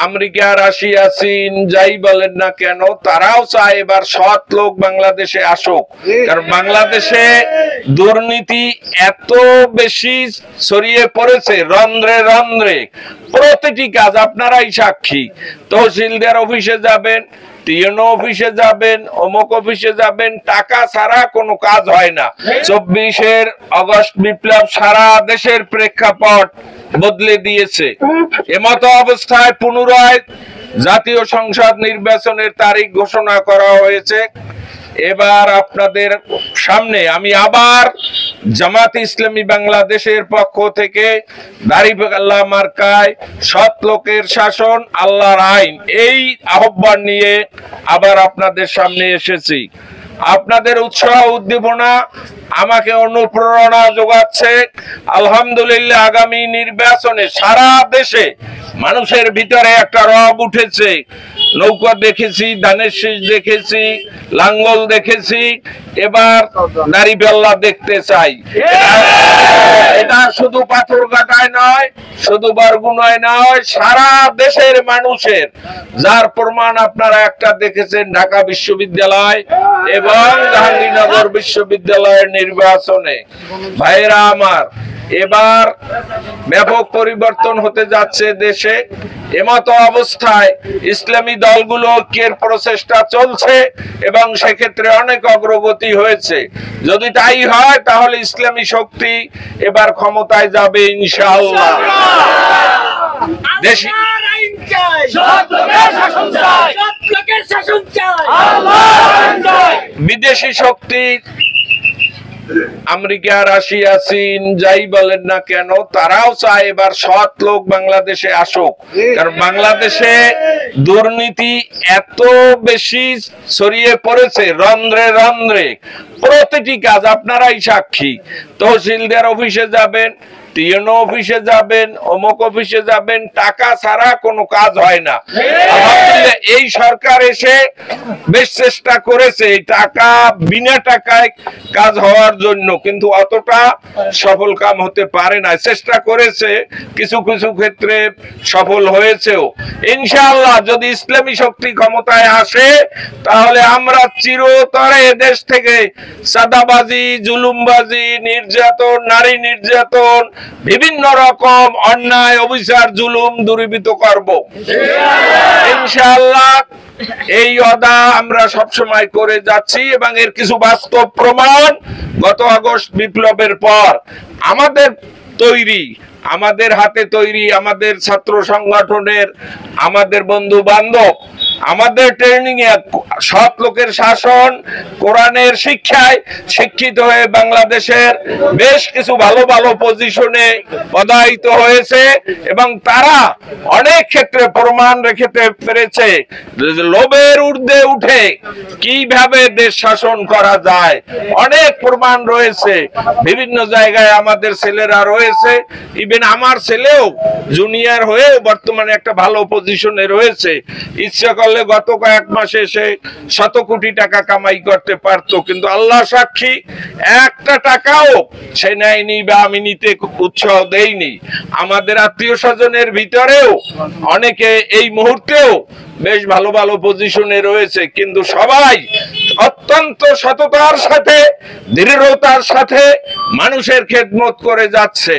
America, Russia, চীন যাই বলেন না কেন, তারাও চায় এবার সৎ লোক বাংলাদেশে আসুক। কারণ বাংলাদেশে দুর্নীতি এত বেশি ছড়িয়ে পড়েছে রন্ধ্রে রন্ধ্রে, প্রতিটি কাজ আপনারাই সাক্ষী। তহসিলদার অফিসে যাবেন, টিএনও অফিসে যাবেন, অমুক অফিসে যাবেন, টাকা ছাড়া কোনো কাজ হয় না। 24 আগস্ট বিপ্লব সারা দেশের প্রেক্ষাপট বদলে দিয়েছে। এমতো অবস্থায় পুনরায় জাতীয় সংসদ নির্বাচনের তারিখ ঘোষণা করা হয়েছে। এবার আপনাদের সামনে আমি আবার জামাত ইসলামী বাংলাদেশের পক্ষ থেকে দাড়িপাল্লা মার্কায় সৎ লোকের শাসন, আল্লাহর আইন, এই আহ্বান নিয়ে আবার আপনাদের সামনে এসেছি। আপনাদের উৎসাহ উদ্দীপনা আমাকে অনুপ্রেরণা যোগাচ্ছে। আলহামদুলিল্লাহ, আগামী নির্বাচনে সারা দেশে মানুষের ভিতরে একটা রব উঠেছে। নৌকা দেখেছি, ধানের শীষ দেখেছি, লাঙ্গল দেখেছি, এবার দাড়িপাল্লা দেখতে চাই। এটা শুধু পাথরঘাটায় নয়, শুধু বরগুনায় নয়, সারা দেশের মানুষের, যার প্রমাণ আপনারা একটা দেখেছেন ঢাকা বিশ্ববিদ্যালয় এবং জাহাঙ্গীরনগর বিশ্ববিদ্যালয়ের নির্বাচনে। ভাইরা আমার, এবার ব্যাপক পরিবর্তন হতে যাচ্ছে দেশে। এমতো অবস্থায় ইসলামী দলগুলো ঐক্যের প্রচেষ্টা চলছে এবং সেক্ষেত্রে অনেক অগ্রগতি হয়েছে। যদি তাই হয় তাহলে ইসলামী শক্তি এবার ক্ষমতায় যাবে ইনশাআল্লাহ। দেশি বিদেশি শক্তি আমেরিকা, রাশিয়া, চীন যাই বলেন না কেন, তারাও চায় এবার সৎ লোক বাংলাদেশে আসুক। কারণ বাংলাদেশে দুর্নীতি এত বেশি ছড়িয়ে পড়েছে রন্ধ্রে রন্ধ্রে, প্রতিটি কাজ আপনারাই সাক্ষী। তহসিলদার অফিসে যাবেন, টিএনও অফিসে যাবেন, অমুক অফিসে যাবেন, টাকা ছাড়া কোনো কাজ হয় না। আলহামদুলিল্লাহ, এই সরকার এসে বেশ চেষ্টা করেছে টাকা বিনা টাকায় কাজ হওয়ার জন্য, কিন্তু অতটা সফল কাম হতে পারে না। চেষ্টা করেছে, কিছু কিছু ক্ষেত্রে সফল হয়েছেও। ইনশাআল্লাহ যদি ইসলামী শক্তি ক্ষমতায় আসে তাহলে আমরা চিরতরে দেশ থেকে সাদাবাজি, জুলুমবাজি, নির্যাতন, নারী নির্যাতন, বিভিন্ন রকম অন্যায়, অবিচার, জুলুম দূরীভূত করব ইনশাআল্লাহ। এই ওয়াদা আমরা সবসময় করে যাচ্ছি এবং এর কিছু বাস্তব প্রমাণ গত আগস্ট বিপ্লবের পর আমাদের তৈরি, আমাদের হাতে তৈরি, আমাদের ছাত্র সংগঠনের, আমাদের বন্ধু বান্ধব, আমাদের ট্রেনিং এ সৎ লোকের শাসন, কোরআনের শিক্ষায় শিক্ষিত হয়ে বাংলাদেশের বেশ কিছু ভালো ভালো পজিশনে পদায়িত হয়েছে এবং তারা অনেক ক্ষেত্রে প্রমাণ রেখেতে পেরেছে লোভের ঊর্ধ্বে উঠে কিভাবে দেশ শাসন করা যায়। অনেক প্রমাণ রয়েছে, বিভিন্ন জায়গায় আমাদের ছেলেরা রয়েছে, ইভেন আমার ছেলেও জুনিয়র হয়ে বর্তমানে একটা ভালো পজিশনে রয়েছে। ইচ্ছা করলে গত কয়েক মাসে সে 100 কোটি টাকা কামাই করতে পারতো, কিন্তু আল্লাহ সাক্ষী একটা টাকাও সে নেয়নি বা আমি নিতে উৎসাহ দেইনি। আমাদের আত্মীয় স্বজনের ভিতরেও অনেকে এই মুহূর্তেও বেশ ভালো ভালো পজিশনে রয়েছে, কিন্তু সবাই অত্যন্ত সততার সাথে, দৃঢ়তার সাথে মানুষের খেদমত করে যাচ্ছে।